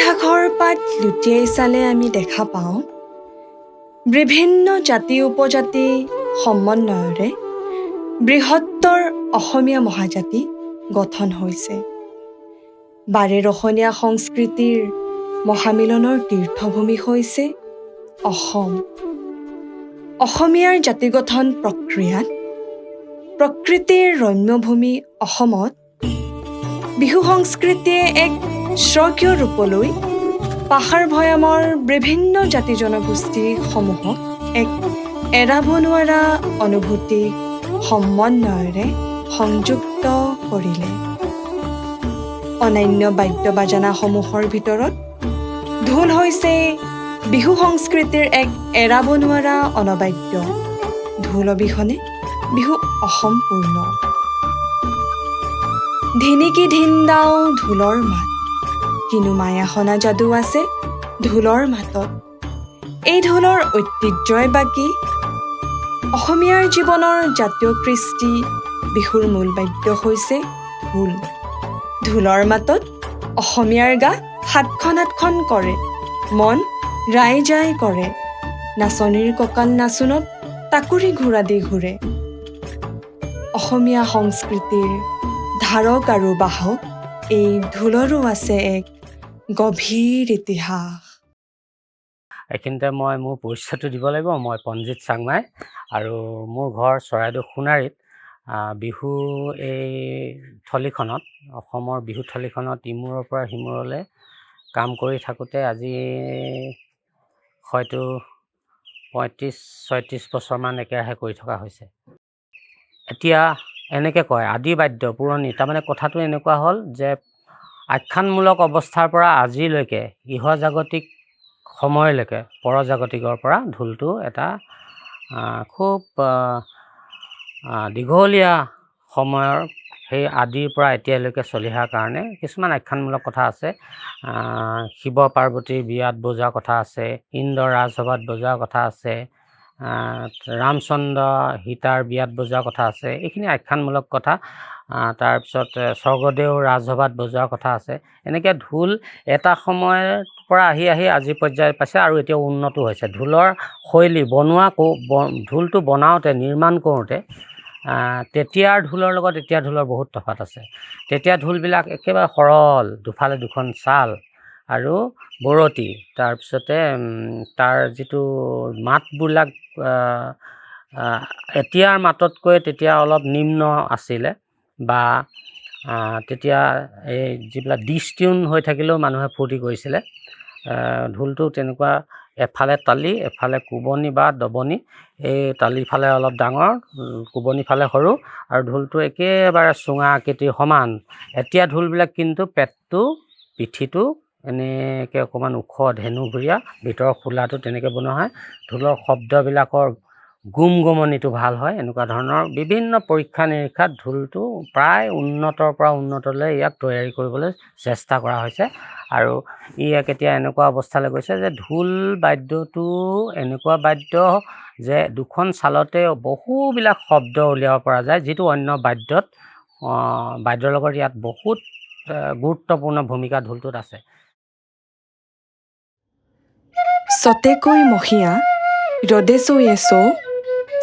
ইতিহাসৰ পাত লুটিয়াই চালে আমি দেখা পাওঁ বিভিন্ন জাতি উপজাতি সমন্বয়ৰে বৃহত্তৰ অসমীয়া মহাজাতি গঠন হৈছে। বাৰেৰহণীয়া সংস্কৃতিৰ মহামিলনৰ তীৰ্থভূমি হৈছে অসম। অসমীয়াৰ জাতি গঠন প্ৰক্ৰিয়াত প্ৰকৃতিৰ ৰম্যভূমি অসমত বিহু সংস্কৃতিয়ে এক স্বকীয় ৰূপলৈ পাহাৰ ভৈয়ামৰ বিভিন্ন জাতি জনগোষ্ঠীসমূহক এক এৰাব নোৱাৰা অনুভূতিক সমন্বয়েৰে সংযুক্ত কৰিলে। অন্যান্য বাদ্য বাজনাসমূহৰ ভিতৰত ঢোল হৈছে বিহু সংস্কৃতিৰ এক এৰাব নোৱাৰা অনবাদ্য। ঢোল অবিহনে বিহু অসম্পূৰ্ণ। ধিনিকি ধিনদাও ঢোলৰ মাত, কিনো মায়াসনা যাদু আছে ঢোলৰ মাতত। এই ঢোলৰ ঐতিহ্যই বাকী অসমীয়াৰ জীৱনৰ জাতীয় কৃষ্টি। বিহুৰ মূল বাদ্য হৈছে ঢোল। ঢোলৰ মাতত অসমীয়াৰ গা সাতখন আঠখন কৰে, মন ৰাইজাই কৰে। নাচনীৰ কঁকাল নাচোনত টাকুৰি ঘোঁৰা দি ঘূৰে। অসমীয়া সংস্কৃতিৰ ধাৰক আৰু বাহক এই ঢোলৰো আছে এক গভীৰ ইতিহাস। এইখিনিতে মই মোৰ পৰিচয়টো দিব লাগিব। মই পঞ্জিত চাংমাই আৰু মোৰ ঘৰ চৰাইদেউ সোণাৰীত। বিহু এই থলীখনত, অসমৰ বিহু থলীখনত ইমূৰৰ পৰা সিমূৰলৈ কাম কৰি থাকোঁতে আজি হয়তো 35-36 বছৰমান একেৰাহে কৰি থকা হৈছে। এতিয়া এনেকৈ কয় আদি বাদ্য পুৰণি, তাৰমানে কথাটো এনেকুৱা হ'ল যে আখ্যানমূলক অৱস্থাৰ পৰা আজিলৈকে ইহজাগতিক সময়লৈকে পৰজাগতিকৰ পৰা ঢোলটো এটা খুব দীঘলীয়া সময়ৰ সেই আদিৰ পৰা এতিয়ালৈকে চলি অহাৰ কাৰণে কিছুমান আখ্যানমূলক কথা আছে। শিৱ পাৰ্বতীৰ বিয়াত বজোৱা কথা আছে, ইন্দ্ৰ ৰাজসভাত বজোৱা কথা আছে, ৰামচন্দ্ৰ সীতাৰ বিয়াত বজোৱা কথা আছে। এইখিনি আখ্যানমূলক কথা। তাৰপিছত স্বৰ্গদেউ ৰাজসভাত বজোৱাৰ কথা আছে। এনেকৈ ঢোল এটা সময়ৰ পৰা আহি আজি পৰ্যায় পাইছে আৰু এতিয়া উন্নত হৈছে। ঢোলৰ শৈলী ঢোলটো বনাওঁতে, নিৰ্মাণ কৰোঁতে তেতিয়াৰ ঢোলৰ লগত এতিয়া ঢোলৰ বহুত তফাত আছে। তেতিয়া ঢোলবিলাক একেবাৰে সৰল, দুফালে দুখন ছাল আৰু বৰতি। তাৰপিছতে তাৰ যিটো মাতবিলাক এতিয়াৰ মাততকৈ তেতিয়া অলপ নিম্ন আছিলে, বা তেতিয়া এই যিবিলাক ডিষ্টিউন হৈ থাকিলেও মানুহে ফূৰ্তি কৰিছিলে। ঢোলটো তেনেকুৱা এফালে তালি, এফালে কোবনি বা দবনি। এই তালিফালে অলপ ডাঙৰ, কোবনিফালে সৰু, আৰু ঢোলটো একেবাৰে চুঙা আকৃতিৰ সমান। এতিয়া ঢোলবিলাক কিন্তু পেটটো, পিঠিটো এনেকৈ অকণমান ওখ, ধেনুঘূৰীয়া, ভিতৰৰ খোলাটো তেনেকৈ বনোৱা হয়। ঢোলৰ শব্দবিলাকৰ গুমগুমনিটো ভাল হয়। এনেকুৱা ধৰণৰ বিভিন্ন পৰীক্ষা নিৰীক্ষাত ঢোলটো প্ৰায় উন্নতৰ পৰা উন্নতলৈ ইয়াক তৈয়াৰী কৰিবলৈ চেষ্টা কৰা হৈছে। আৰু ইয়াক এতিয়া এনেকুৱা অৱস্থালৈ গৈছে যে ঢোল বাদ্যটো এনেকুৱা বাদ্য যে দুখন ছালতে বহুবিলাক শব্দ উলিয়াব পৰা যায়, যিটো অন্য বাদ্যৰ লগত ইয়াত বহুত গুৰুত্বপূৰ্ণ ভূমিকা ঢোলটোত আছে। চতেকৈ মহীয়া ৰদে চৌ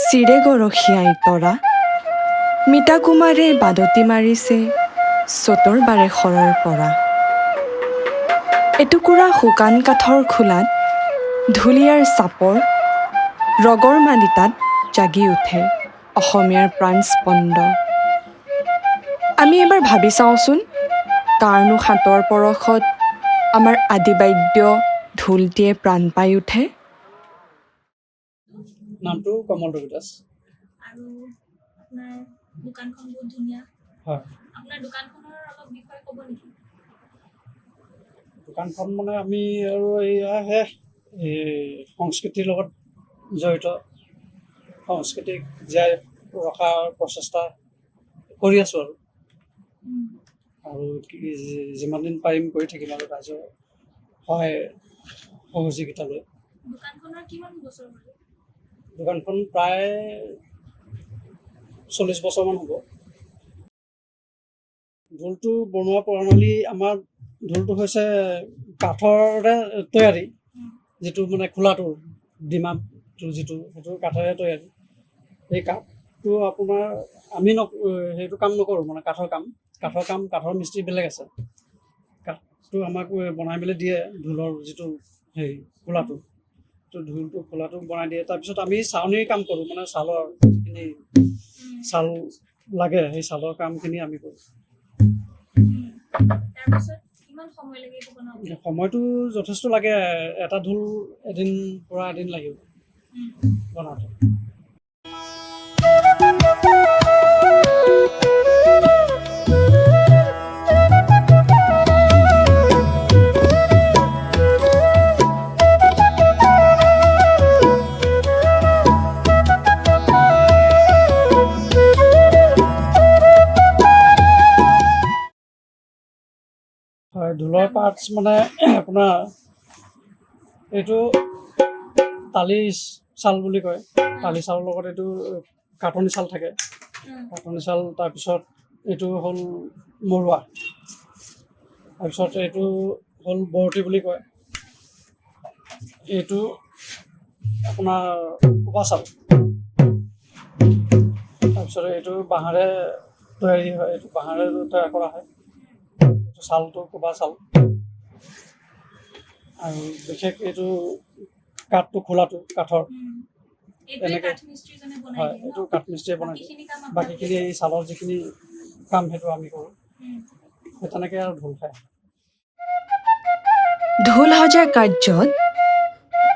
চিৰে গৰখীয়াই তৰা, মিতা কুমাৰে বাদতি মাৰিছে চতৰ বাৰে শৰৰ পৰা। এটুকুৰা শুকান কাঠৰ খোলাত ঢুলীয়াৰ চাপৰ, ৰগৰ মালিতাত জাগি উঠে অসমীয়াৰ প্ৰাণ স্পন্দ। আমি এবাৰ ভাবি চাওঁচোন, কাৰণো হাতৰ পৰশত আমাৰ আদিবাদ্য ঢোলটিয়ে প্ৰাণ পাই উঠে। নামটো কমল ৰবি দাস। আৰু আপোনাৰ দোকানখন বহুত ধুনীয়া। হয়, আপোনাৰ দোকানখনৰ অলপ বিষয়ে ক'ব নেকি? দোকানখন মানে আমি আৰু এয়াহে সংস্কৃতিৰ লগত জড়িত, সংস্কৃতিক জীয়াই ৰখাৰ প্ৰচেষ্টা কৰি আছোঁ আৰু যিমান দিন পাৰিম কৰি থাকিম আৰু ৰাইজৰ সহায় সহযোগিতা লৈ। দোকানখনৰ কিমান বছৰ হ'ল? দোকানখন প্ৰায় 40 বছৰমান হ'ব। ঢোলটো বনোৱা প্ৰণালী আমাৰ ঢোলটো হৈছে কাঠৰে তৈয়াৰী, যিটো মানে খোলাটো ডিমাটো যিটো সেইটো কাঠেৰে তৈয়াৰী। সেই কাঠটো আপোনাৰ আমি সেইটো কাম নকৰোঁ, মানে কাঠৰ মিস্ত্ৰী বেলেগ আছে। কাঠটো আমাক বনাই মেলি দিয়ে, ঢোলৰ যিটো হেৰি খোলাটো, ঢোলটো খোলাটো বনাই দিয়ে। তাৰপিছত আমি চাউনিৰ কাম কৰোঁ, মানে ছালৰ যিখিনি ছাল লাগে সেই ছালৰ কামখিনি আমি কৰোঁ। তাৰপিছত কিমান সময় লাগে এইটো বনাওঁতে? সময়টো যথেষ্ট লাগে, এটা ঢোল এদিন লাগিব বনাওঁতে। হয়, ঢোলৰ পাৰ্টছ মানে আপোনাৰ এইটো তালি চাল বুলি কয়। তালি চালৰ লগত এইটো কাটনি চাল থাকে, কাটনি চাল। তাৰপিছত এইটো হ'ল মৰুৱা, তাৰপিছত এইটো হ'ল বৰতি বুলি কয়। এইটো আপোনাৰ কোপা চাল। তাৰপিছত এইটো বাঁহেৰে তৈয়াৰী হয়, এইটো বাঁহেৰে তৈয়াৰ কৰা হয়। চালটো কোবা চাল, আৰু বিশেষ এইটো কাঠটো খোলাটো কাঠৰ, তেনেকৈ হয়, এইটো কাঠ মিস্ত্ৰীয়ে বনাই দিয়ে। বাকীখিনি এই চালৰ যিখিনি কাম সেইটো আমি কৰোঁ। সেই তেনেকৈ আৰু ঢোল খায়। ঢোল সজাৰ কাৰ্যত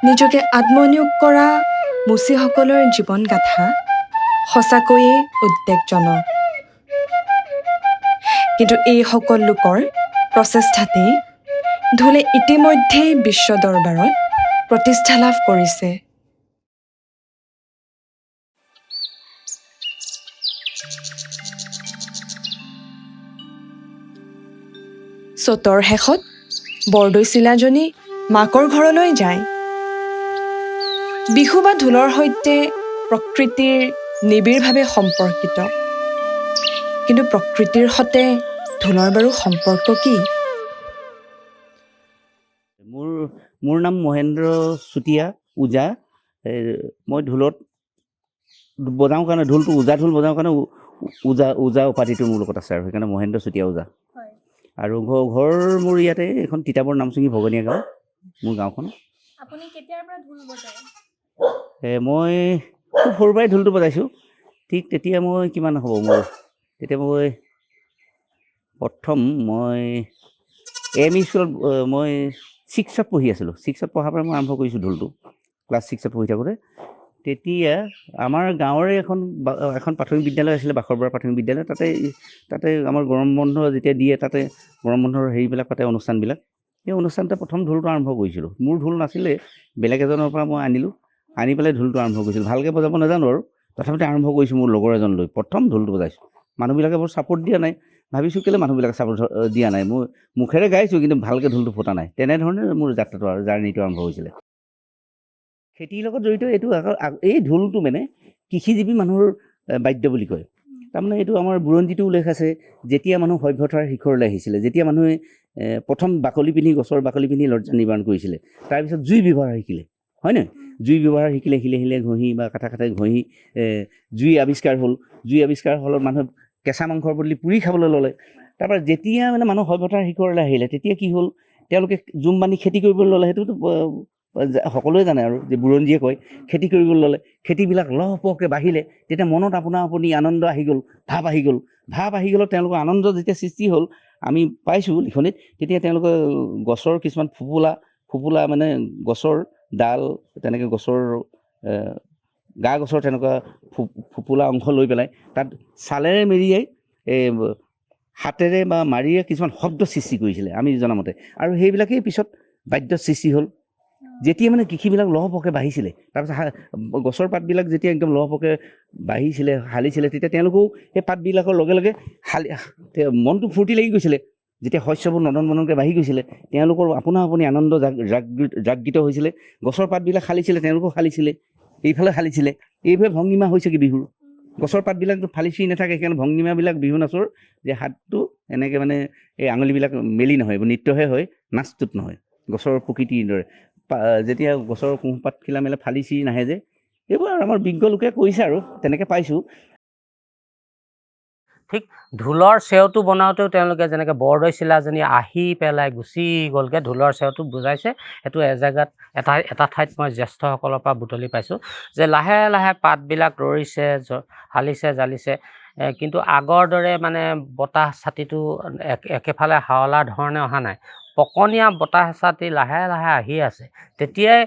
নিজকে আত্মনিয়োগ কৰা মুচিসকলৰ জীৱন গাথা সঁচাকৈয়ে উদ্বেগজনক। কিন্তু এই সকল লোকৰ প্ৰচেষ্টাতেই ঢোলে ইতিমধ্যেই বিশ্ব দৰবাৰত প্ৰতিষ্ঠা লাভ কৰিছে। চ'তৰ শেষত বৰদৈ চিলাজনী মাকৰ ঘৰলৈ যায়। বিহু বা ঢোলৰ সৈতে প্ৰকৃতিৰ নিবিড়ভাৱে সম্পৰ্কিত। কিন্তু প্ৰকৃতিৰ সতে ঢোলৰ বাৰু সম্পৰ্ক কি? মোৰ নাম মহেন্দ্ৰ চুতীয়া ওজা। মই ঢোলত বজাওঁ কাৰণে, ঢোলটো ওজা ঢোল বজাওঁ কাৰণে ওজা উপাধিটো মোৰ লগত আছে, আৰু সেইকাৰণে মহেন্দ্ৰ চুতীয়া ওজা। আৰু ঘৰ মোৰ ইয়াতে এখন তিতাবৰ নামচুঙি ভগনীয়া গাঁও, মোৰ গাঁওখন। আপুনি কেতিয়াৰ পৰা ঢোল বজায়? মই খুব সৰুৰ পৰাই ঢোলটো বজাইছোঁ। ঠিক তেতিয়া মই কিমান হ'ব মোৰ, তেতিয়া মই প্ৰথম এম ই স্কুলত মই 6ত পঢ়ি আছিলোঁ। 6ত পঢ়াৰ পৰা মই আৰম্ভ কৰিছোঁ ঢোলটো, ক্লাছ 6ত পঢ়ি থাকোঁতে। তেতিয়া আমাৰ গাঁৱৰে এখন প্ৰাথমিক বিদ্যালয় আছিলে, বাখৰবৰা প্ৰাথমিক বিদ্যালয়। তাতে আমাৰ গৰম বন্ধ যেতিয়া দিয়ে, তাতে গৰম বন্ধৰ হেৰিবিলাক পাতে, অনুষ্ঠানবিলাক। সেই অনুষ্ঠানতে প্ৰথম ঢোলটো আৰম্ভ কৰিছিলোঁ। মোৰ ঢোল নাছিলে, বেলেগ এজনৰ পৰা মই আনি পেলাই ঢোলটো আৰম্ভ কৰিছিলোঁ। ভালকৈ বজাব নাজানো আৰু, তথাপিতো আৰম্ভ কৰিছোঁ মোৰ লগৰ এজন লৈ। প্ৰথম ঢোলটো বজাইছোঁ। মানুহবিলাকে বৰ ছাপোৰ্ট দিয়া নাই, ভাবিছোঁ কেলৈ মানুহবিলাকে ছাপোৰ্ট দিয়া নাই। মই মুখেৰে গাইছোঁ, কিন্তু ভালকৈ ঢোলটো ফুটা নাই। তেনেধৰণে মোৰ যাত্ৰাটো আৰু জাৰ্ণিটো আৰম্ভ হৈছিলে। খেতিৰ লগত জড়িত এইটো এই ঢোলটো মানে কৃষিজীৱী মানুহৰ বাদ্য বুলি কয়। তাৰমানে এইটো আমাৰ বুৰঞ্জীটো উল্লেখ আছে, যেতিয়া মানুহ সভ্যতাৰ শিখৰলৈ আহিছিলে, যেতিয়া মানুহে প্ৰথম গছৰ বাকলি পিন্ধি লজ্জা নিবাৰণ কৰিছিলে, তাৰপিছত জুই ব্যৱহাৰ শিকিলে, হয় নহয়? জুই ব্যৱহাৰ শিকিলে, শিলে ঘঁহি বা কাঠে ঘঁহি জুই আৱিষ্কাৰ হ'ল। জুই আৱিষ্কাৰ হ'লত মানুহে কেঁচা মাংসৰ বদলি পুৰি খাবলৈ ল'লে। তাৰপৰা যেতিয়া মানে মানুহ সভ্যতাৰ শিখৰলৈ আহিলে, তেতিয়া কি হ'ল, তেওঁলোকে জুম বান্ধি খেতি কৰিবলৈ ল'লে। সেইটোতো সকলোৱে জানে আৰু, যে বুৰঞ্জীয়ে কয়, খেতি কৰিবলৈ ল'লে। খেতিবিলাক লহপহকৈ বাঢ়িলে, তেতিয়া মনত আপুনি আনন্দ আহি গ'ল, ভাৱ আহি গ'লত তেওঁলোকৰ আনন্দ যেতিয়া সৃষ্টি হ'ল, আমি পাইছোঁ লিখনিত। তেতিয়া তেওঁলোকে গছৰ কিছুমান ফোপোলা মানে গছৰ ডাল, তেনেকৈ গছৰ গছৰ তেনেকুৱা ফোপোলা অংশ লৈ পেলাই তাত চালেৰে মেৰিয়াই হাতেৰে বা মাৰিয়ে কিছুমান শব্দ সৃষ্টি কৰিছিলে আমি জনামতে। আৰু সেইবিলাকেই পিছত বাদ্যৰ সৃষ্টি হ'ল। যেতিয়া মানে কৃষিবিলাক লহপহকৈ বাঢ়িছিলে, তাৰপিছত গছৰ পাতবিলাক যেতিয়া একদম লহপহকৈ বাঢ়িছিলে, হালিছিলে, তেতিয়া তেওঁলোকেও সেই পাতবিলাকৰ লগে লগে মনটো ফূৰ্তি লাগি গৈছিলে। যেতিয়া শস্যবোৰ নদন বদনকৈ বাঢ়ি গৈছিলে, তেওঁলোকৰ আপুনি আনন্দ জাগৃত হৈছিলে। গছৰ পাতবিলাক হালিছিলে, তেওঁলোকেও হালিছিলে, এইফালে হালিছিলে। এইভাবে ভংগীমা হৈছে কি বিহুৰ। গছৰ পাতবিলাকতো ফালি চিৰি নাথাকে, সেইকাৰণে ভংগীমাবিলাক বিহু নাচৰ যে হাতটো এনেকৈ মানে এই আঙুলিবিলাক মেলি নহয়, নৃত্যহে হয়, নাচটোত নহয়, গছৰ প্ৰকৃতিৰ দৰে। যেতিয়া গছৰ কুঁহপাতখিলা মেলে ফালি চিৰি নাহে যে, এইবোৰ আৰু আমাৰ বিজ্ঞ লোকে কৈছে আৰু তেনেকৈ পাইছোঁ। ঠিক ঢোলৰ চেওটো বনাওঁতেও তেওঁলোকে যেনেকৈ বৰদৈ চিলাজনী আহি পেলাই গুচি গ'লগৈ, ঢোলৰ চেওটো বুজাইছে। সেইটো এজেগাত এটা ঠাইত মই জ্যেষ্ঠসকলৰ পৰা বুটলি পাইছোঁ যে লাহে লাহে পাতবিলাক লৰিছে, হালিছে, জালিছে, কিন্তু আগৰ দৰে মানে বতাহ ছাতিটো একেফালে হাৱলাৰ ধৰণে অহা নাই, পকনীয়া বতাহ ছাতি লাহে লাহে আহি আছে। তেতিয়াই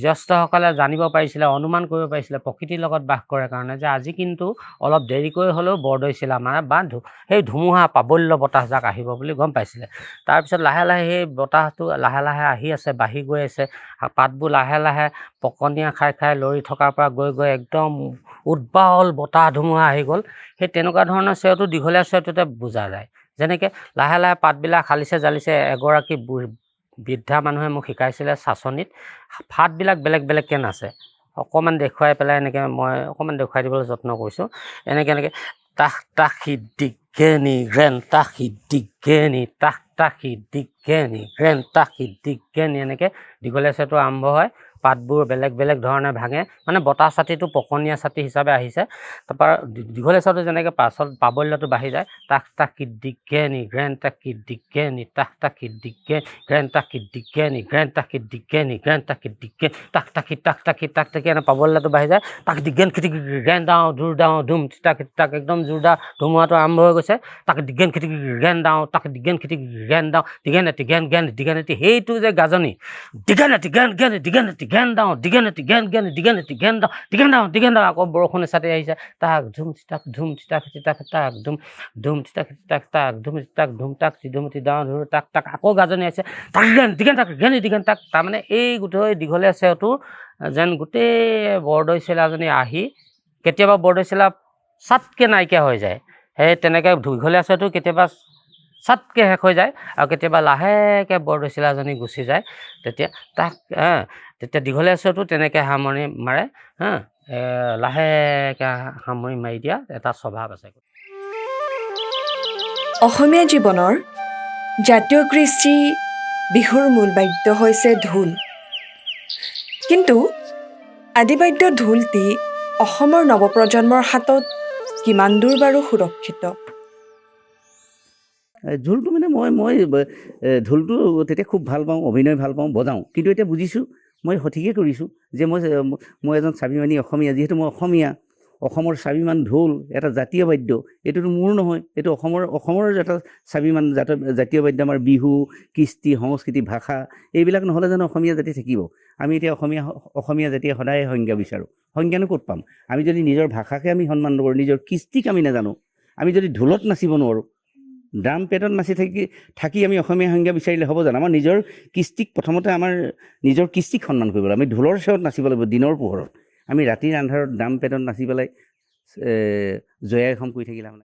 জ্যেষ্ঠসকলে জানিব পাৰিছিলে, অনুমান কৰিব পাৰিছিলে প্ৰকৃতিৰ লগত বাস কৰে কাৰণে যে আজি কিন্তু অলপ দেৰিকৈ হ'লেও বৰদৈ চিলা মাৰে বা সেই ধুমুহা প্ৰাবল্য বতাহজাক আহিব বুলি গম পাইছিলে। তাৰপিছত লাহে লাহে সেই বতাহটো লাহে লাহে আহি আছে, বাঢ়ি গৈ আছে, পাতবোৰ লাহে লাহে পকনীয়া খাই খাই লৰি থকাৰ পৰা গৈ গৈ একদম উদ্বাল বতাহ ধুমুহা আহি গ'ল। সেই তেনেকুৱা ধৰণৰ চেওটো দীঘলীয়া চেওটোতে বুজা যায়। যেনেকৈ লাহে লাহে পাতবিলাক হালিছে, জালিছে। এগৰাকী বৃদ্ধা মানুহে মোক শিকাইছিলে চাচনিত ফাটবিলাক বেলেগ বেলেগকৈ নাচে। অকণমান দেখুৱাই পেলাই এনেকৈ মই অকণমান দেখুৱাই দিবলৈ যত্ন কৰিছোঁ। এনেকৈ তাহ তাখি দিগেনি গ্ৰেন তাখি দিগেনি তাহ তাখি দিগেনি গ্ৰেন তাখি দিগেনি, এনেকৈ দীঘলীয়া চেওটো আৰম্ভ হয়। পাতবোৰ বেলেগ বেলেগ ধৰণে ভাঙে, মানে বতাহ ছাতিটো পকনীয়া ছাতি হিচাপে আহিছে। তাৰপৰা দীঘলীয়া চেওটো যেনেকৈ পাছত প্ৰাবল্যটো বাঢ়ি যায়, তাক তাকি দিগেনি গ্ৰেন তাকি দিগেনি তাক তাকি দিগে গ্ৰেন তাকি দিগেনি গ্ৰেন তাকি দিগেনি গ্ৰেন তাকি দিগে তাক তাকি এনে প্ৰাবল্যটো বাঢ়ি যায়। তাক দিগেন খিটিকি গ্ৰেন ডাওঁ জোৰ ডাওঁ ধুম তাক তাক একদম জোৰদাৰ ধুমুহাটো আৰম্ভ হৈ গৈছে। তাক দিগেন খিটিকি গ্ৰেন ডাওঁ, তাক দিগেন খিটিকি গ্ৰেন ডাওঁ, দিগেনেতি গেন গেন দিগেনেতি, সেইটো যে গাজনি দিগেনেতি গেন গেন দিগেনেতি গেন ডাওঁ, দিগেনেতি গেন গেন দিগেনেতি গেন ডাওঁ, দিগেন ডাওঁ। আকৌ বৰষুণ এচাতি আহিছে, তাক ধুম চিতাক ধুম চিতাক চিতাক তাক ধুম ধুম চিতাক চিতাক তাক ধুম চিতাক ধুম তাক চিধুমতি ডাওঁ ধুৰ তাক তাক। আকৌ গাজনি আহিছে, তাক গেন দিগেন তাক গেনি দিগেন তাক। তাৰমানে এই গোটেই দীঘলীয়া চেওটো যেন গোটেই বৰদৈ চিলাজনী আহি কেতিয়াবা বৰদৈ চিলা চাটকৈ নাইকিয়া হৈ যায়। সেই তেনেকৈ দীঘলীয়া চেওটো কেতিয়াবা চাটকৈ শেষ হৈ যায় আৰু কেতিয়াবা লাহেকৈ বৰদৈ চিলাজনী গুচি যায়। তেতিয়া তাক তেতিয়া দীঘলীয়া চেওটো তেনেকৈ সামৰণি মাৰে। লাহেকৈ সামৰি মাৰি দিয়া এটা স্বভাৱ আছে। অসমীয়া জীৱনৰ জাতীয় কৃষ্টি বিহুৰ মূল বাদ্য হৈছে ঢোল। কিন্তু আদিবাদ্য ঢোলটি অসমৰ নৱপ্ৰজন্মৰ হাতত কিমান দূৰ বাৰু সুৰক্ষিত? ঢোলটো মানে মই ঢোলটো তেতিয়া খুব ভাল পাওঁ, অভিনয় ভাল পাওঁ, বজাওঁ। কিন্তু এতিয়া বুজিছোঁ মই সঠিকেই কৰিছোঁ যে মই এজন স্বাভিমানী অসমীয়া। যিহেতু মই অসমৰ স্বাভিমান ঢোল এটা জাতীয় বাদ্য, এইটোতো মোৰ নহয়, এইটো অসমৰ এটা স্বাভিমান জাতীয় বাদ্য। আমাৰ বিহু, কৃষ্টি, সংস্কৃতি, ভাষা এইবিলাক নহ'লে জানো অসমীয়া জাতি থাকিব? আমি এতিয়া অসমীয়া জাতিয়ে সদায় সংজ্ঞা বিচাৰোঁ। সংজ্ঞানো ক'ত পাম? আমি যদি নিজৰ ভাষাকে আমি সন্মান নকৰোঁ, নিজৰ কৃষ্টিক আমি নাজানো, আমি যদি ঢোলত নাচিব নোৱাৰোঁ, ড্ৰাম পেডত নাচি থাকি আমি অসমীয়া সংজ্ঞা বিচাৰিলে হ'ব জানো? আমাৰ নিজৰ কৃষ্টিক প্ৰথমতে আমাৰ নিজৰ কৃষ্টিক সন্মান কৰিব লাগিব। আমি ঢোলৰ চেওত নাচিব লাগিব দিনৰ পোহৰত। আমি ৰাতিৰ আন্ধাৰত ড্ৰাম পেডত নাচি পেলাই জয়াইখন কৰি থাকিলে মানে।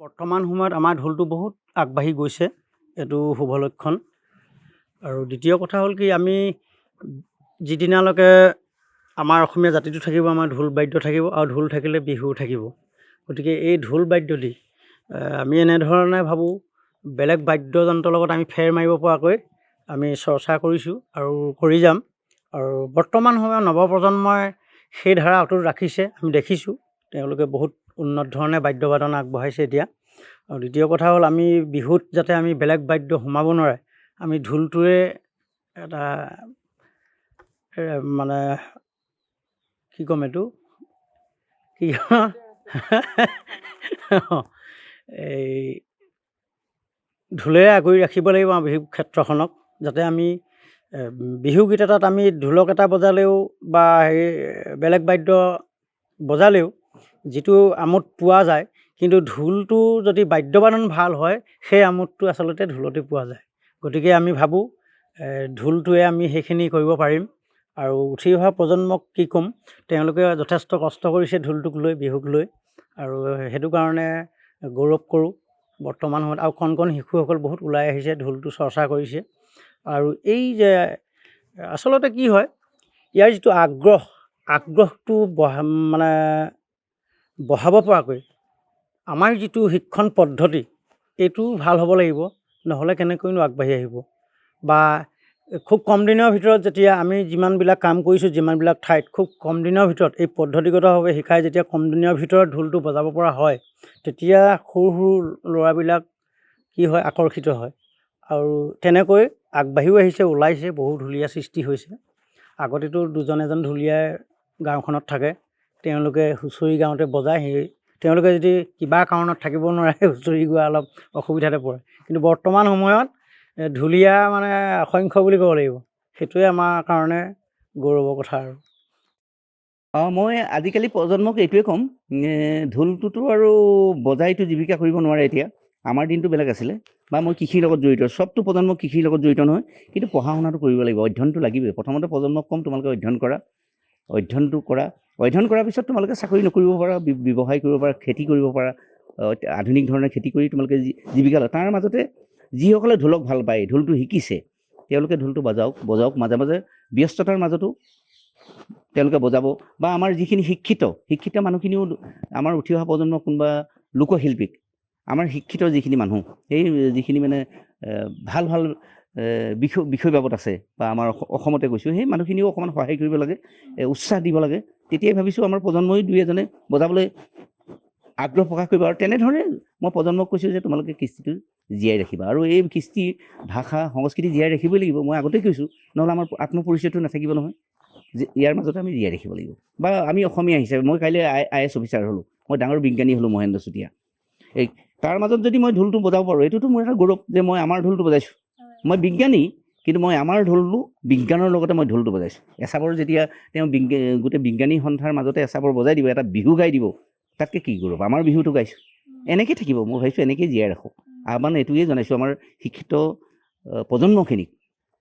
বৰ্তমান সময়ত আমাৰ ঢোলটো বহুত আগবাঢ়ি গৈছে, এইটো শুভ লক্ষণ। আৰু দ্বিতীয় কথা হ'ল কি, আমি যিদিনালৈকে আমাৰ অসমীয়া জাতিটো থাকিব, আমাৰ ঢোল বাদ্য থাকিব, আৰু ঢোল থাকিলে বিহু থাকিব। গতিকে এই ঢোল বাদ্যটি আমি এনেধৰণে ভাবোঁ, বেলেগ বাদ্যযন্ত্ৰৰ লগত আমি ফেৰ মাৰিব পৰাকৈ আমি চৰ্চা কৰিছোঁ আৰু কৰি যাম। আৰু বৰ্তমান সময়ত নৱপ্ৰজন্মই সেই ধাৰা অটুট ৰাখিছে, আমি দেখিছোঁ। তেওঁলোকে বহুত উন্নত ধৰণে বাদ্যবাদন আগবঢ়াইছে এতিয়া। আৰু দ্বিতীয় কথা হ'ল আমি বিহুত যাতে আমি বেলেগ বাদ্য সোমাব নোৱাৰে, আমি ঢোলটোৱে এটা মানে কি ক'ম এইটো কি এই ঢোলেৰে আগুৰি ৰাখিব লাগিব আমাৰ বিহু ক্ষেত্ৰখনক, যাতে আমি বিহুগীত এটাত আমি ঢোলক এটা বজালেও বা বেলেগ বাদ্য বজালেও যিটো আমোদ পোৱা যায়, কিন্তু ঢোলটো যদি বাদ্যবাদন ভাল হয় সেই আমোদটো আচলতে ঢোলতে পোৱা যায়। গতিকে আমি ভাবোঁ ঢোলটোৱে আমি সেইখিনি কৰিব পাৰিম। আৰু উঠি অহা প্ৰজন্মক কি ক'ম, তেওঁলোকে যথেষ্ট কষ্ট কৰিছে ঢোলটোক লৈ, বিহুক লৈ, আৰু সেইটো কাৰণে গৌৰৱ কৰোঁ বৰ্তমান সময়ত। আৰু কণ কণ শিশুসকল বহুত ওলাই আহিছে, ঢোলটো চৰ্চা কৰিছে। আৰু এই যে আচলতে কি হয়, ইয়াৰ যিটো আগ্ৰহটো মানে বঢ়াব পৰাকৈ আমাৰ যিটো শিক্ষণ পদ্ধতি এইটো ভাল হ'ব লাগিব, নহ'লে কেনেকৈনো আগবাঢ়ি আহিব। বা খুব কম দিনৰ ভিতৰত যেতিয়া আমি যিমানবিলাক কাম কৰিছোঁ, যিমানবিলাক ঠাইত খুব কম দিনৰ ভিতৰত এই পদ্ধতিগতভাৱে শিকাই যেতিয়া কম দিনৰ ভিতৰত ঢোলটো বজাব পৰা হয়, তেতিয়া সৰু সৰু ল'ৰাবিলাক কি হয়, আকৰ্ষিত হয়। আৰু তেনেকৈ আগবাঢ়িও আহিছে, ওলাইছে, বহু ঢুলীয়া সৃষ্টি হৈছে। আগতেতো দুজন এজন ঢুলীয়াই গাঁওখনত থাকে, তেওঁলোকে হুঁচৰি গাঁৱতে বজায়। তেওঁলোকে যদি কিবা কাৰণত থাকিব নোৱাৰে, হুঁচৰি গোৱা অলপ অসুবিধাতে পৰে। কিন্তু বৰ্তমান সময়ত ঢুলীয়া মানে অসংখ্য বুলি ক'ব লাগিব। সেইটোৱে আমাৰ কাৰণে গৌৰৱৰ কথা। আৰু মই আজিকালি প্ৰজন্মক এইটোৱে ক'ম, ঢোলটোতো আৰু বজাইতো জীৱিকা কৰিব নোৱাৰে এতিয়া। আমাৰ দিনটো বেলেগ আছিলে। বা মই কৃষিৰ লগত জড়িত, চবটো প্ৰজন্ম কৃষিৰ লগত জড়িত নহয়, কিন্তু পঢ়া শুনাটো কৰিব লাগিব, অধ্যয়নটো লাগিবই। প্ৰথমতে প্ৰজন্মক ক'ম, তোমালোকে অধ্যয়ন কৰা, অধ্যয়ন কৰাৰ পিছত তোমালোকে চাকৰি নকৰিব পাৰা, ব্যৱসায় কৰিব পাৰা, খেতি কৰিব পাৰা, আধুনিক ধৰণে খেতি কৰি তোমালোকে জীৱিকা লয়। তাৰ মাজতে যিসকলে ঢোলক ভাল পায়, ঢোলটো শিকিছে, তেওঁলোকে ঢোলটো বজাওক। মাজে মাজে ব্যস্ততাৰ মাজতো তেওঁলোকে বজাব। বা আমাৰ যিখিনি শিক্ষিত মানুহখিনিও আমাৰ উঠি অহা প্ৰজন্ম, কোনোবা লোকশিল্পীক, আমাৰ শিক্ষিত যিখিনি মানুহ, সেই যিখিনি মানে ভাল বিষয় বাবদ আছে, বা আমাৰ অসমতে কৈছোঁ, সেই মানুহখিনিও অকণমান সহায় কৰিব লাগে, উৎসাহ দিব লাগে। তেতিয়াই ভাবিছোঁ আমাৰ প্ৰজন্মই দুই এজনে বজাবলৈ আগ্ৰহ প্ৰকাশ কৰিব। আৰু তেনেধৰণে মই প্ৰজন্মক কৈছোঁ যে তোমালোকে কৃষ্টিটো জীয়াই ৰাখিবা। আৰু এই কৃষ্টি, ভাষা, সংস্কৃতি জীয়াই ৰাখিবই লাগিব। মই আগতেই কৈছোঁ, নহ'লে আমাৰ আত্মপৰিচয়টো নাথাকিব নহয়। যে ইয়াৰ মাজতে আমি জীয়াই ৰাখিব লাগিব। বা আমি অসমীয়া হিচাপে, মই কাইলৈ IAS অফিচাৰ হ'লোঁ, মই ডাঙৰ বিজ্ঞানী হ'লোঁ, মহেন্দ্ৰ চুতীয়া, তাৰ মাজত যদি মই ঢোলটো বজাব পাৰোঁ, এইটোতো মোৰ এটা গৌৰৱ যে মই আমাৰ ঢোলটো বজাইছোঁ। মই বিজ্ঞানী, কিন্তু মই আমাৰ ঢোলটো, বিজ্ঞানৰ লগতে মই ঢোলটো বজাইছোঁ। এচাবৰ যেতিয়া তেওঁ গোটেই বিজ্ঞানী সন্থাৰ মাজতে এচাবৰ বজাই দিব, এটা বিহু গাই দিব, তাতকৈ কি গৌৰৱ। আমাৰ বিহুটো গাইছোঁ, এনেকৈ থাকিব। মই ভাবিছোঁ এনেকৈ জীয়াই ৰাখোঁ। আহ্বান এইটোৱে জনাইছোঁ আমাৰ শিক্ষিত প্ৰজন্মখিনিক,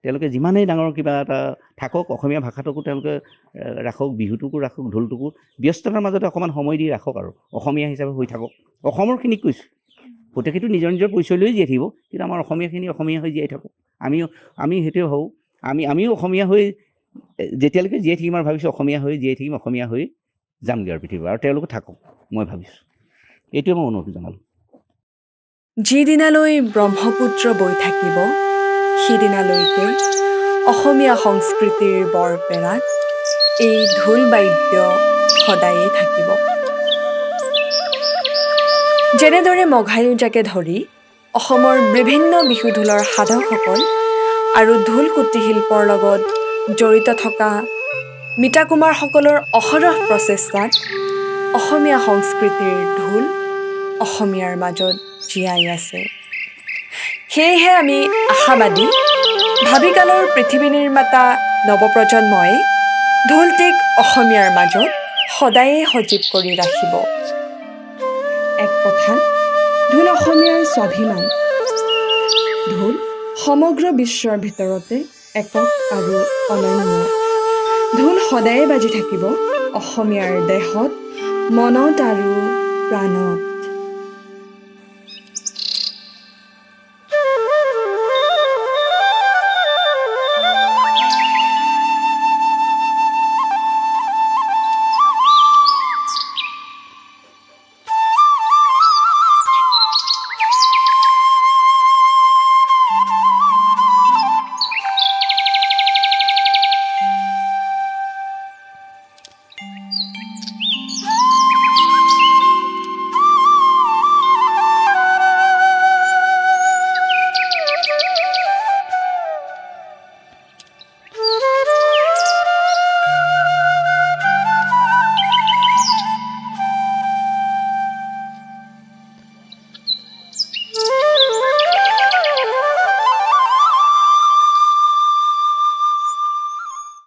তেওঁলোকে যিমানেই ডাঙৰ কিবা এটা থাকক, অসমীয়া ভাষাটোকো তেওঁলোকে ৰাখক, বিহুটোকো ৰাখক, ঢোলটোকো ব্যস্ততাৰ মাজতে অকণমান সময় দি ৰাখক, আৰু অসমীয়া হিচাপে হৈ থাকক। অসমৰখিনিক কৈছোঁ, প্ৰত্যেকেতো নিজৰ নিজৰ পৰিচয় লৈ জীয়াই থাকিব, কিন্তু আমাৰ অসমীয়াখিনি অসমীয়া হৈ জীয়াই থাকক। আমি সেইটোৱে ভাবোঁ, আমিও অসমীয়া হৈ যেতিয়ালৈকে জীয়াই থাকিম, আৰু ভাবিছোঁ অসমীয়া হৈ জীয়াই থাকিম, অসমীয়া হৈ যামগৈ আৰু পৃথিৱীত, আৰু তেওঁলোকে থাকক, মই ভাবিছোঁ। এইটোৱে মই অনুৰোধ জনালোঁ। যিদিনালৈ ব্ৰহ্মপুত্ৰ বৈ থাকিব, সিদিনালৈকে অসমীয়া সংস্কৃতিৰ বৰপেৰাত এই ঢোল বাদ্য সদায়েই থাকিব। যেনেদৰে মঘায়ুজাকে ধৰি অসমৰ বিভিন্ন বিহু ঢোলৰ সাধকসকল আৰু ঢোল কুটি শিল্পৰ লগত জড়িত থকা মিতাকুমাৰসকলৰ অহৰহ প্ৰচেষ্টাত অসমীয়া সংস্কৃতিৰ ঢোল অসমীয়াৰ মাজত জীয়াই আছে। সেয়েহে আমি আশাবাদী, ভাবিকালৰ পৃথিৱী নিৰ্মাতা নৱপ্ৰজন্মই ঢোলটিক অসমীয়াৰ মাজত সদায়েই সজীৱ কৰি ৰাখিব। এক কথাত ঢোল অসমীয়াৰ স্বাভিমান। ঢোল সমগ্ৰ বিশ্বৰ ভিতৰতে একক আৰু অনন্য। ঢোল সদায়ে বাজি থাকিব অসমীয়াৰ দেহত, মনত আৰু প্ৰাণত।